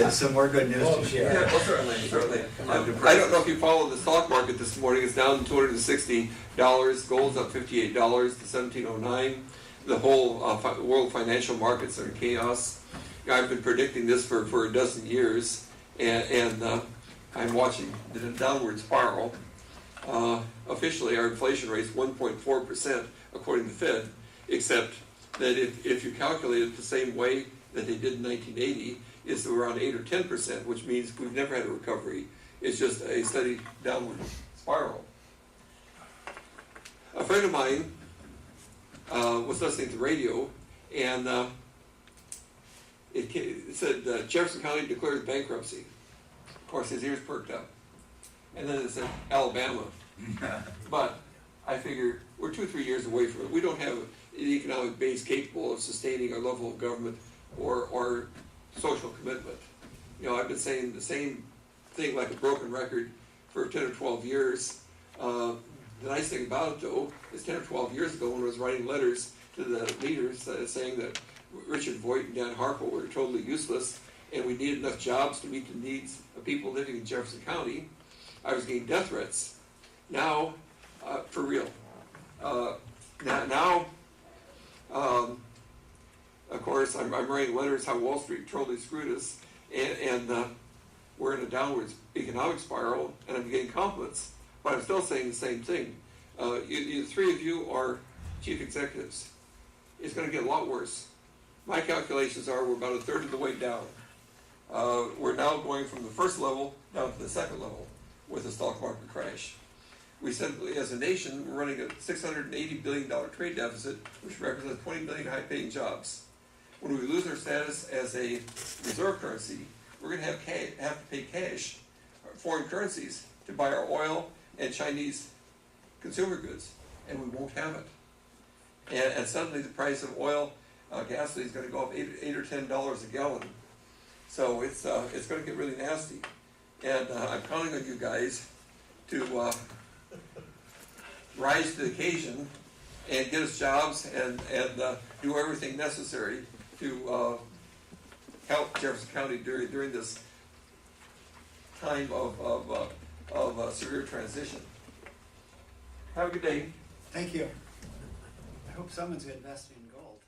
with some more good news to share. Yeah, well, certainly. I don't know if you followed the stock market this morning. It's down $260. Gold's up $58 to 1709. The whole world financial markets are in chaos. I've been predicting this for a dozen years, and I'm watching the downward spiral. Officially, our inflation rate is 1.4%, according to the Fed, except that if you calculate it the same way that they did in 1980, it's around 8 or 10%, which means we've never had a recovery. It's just a steady downward spiral. A friend of mine was listening to the radio, and it said Jefferson County declares bankruptcy. Of course, his ears perked up. And then it said Alabama. But I figure we're 2 or 3 years away from it. We don't have an economic base capable of sustaining our level of government or social commitment. You know, I've been saying the same thing like a broken record for 10 or 12 years. The nice thing about it, though, is 10 or 12 years ago when I was writing letters to the leaders saying that Richard Voigt and Dan Harper were totally useless and we needed enough jobs to meet the needs of people living in Jefferson County, I was getting death threats. Now, for real. Now, of course, I'm writing letters how Wall Street totally screwed us, and we're in a downward economic spiral, and I'm getting compliments, but I'm still saying the same thing. You three of you are chief executives. It's going to get a lot worse. My calculations are we're about a third of the way down. We're now going from the first level down to the second level with the stock market crash. We said as a nation, we're running a $680 billion trade deficit, which represents 20 million high-paying jobs. When we lose our status as a reserve currency, we're going to have to pay cash, foreign currencies, to buy our oil and Chinese consumer goods, and we won't have it. And suddenly the price of oil, gasoline is going to go up $8 or $10 a gallon. So it's going to get really nasty. And I'm counting on you guys to rise to the occasion and get us jobs and do everything necessary to help Jefferson County during this time of severe transition. Have a good day. Thank you. I hope someone's investing in gold.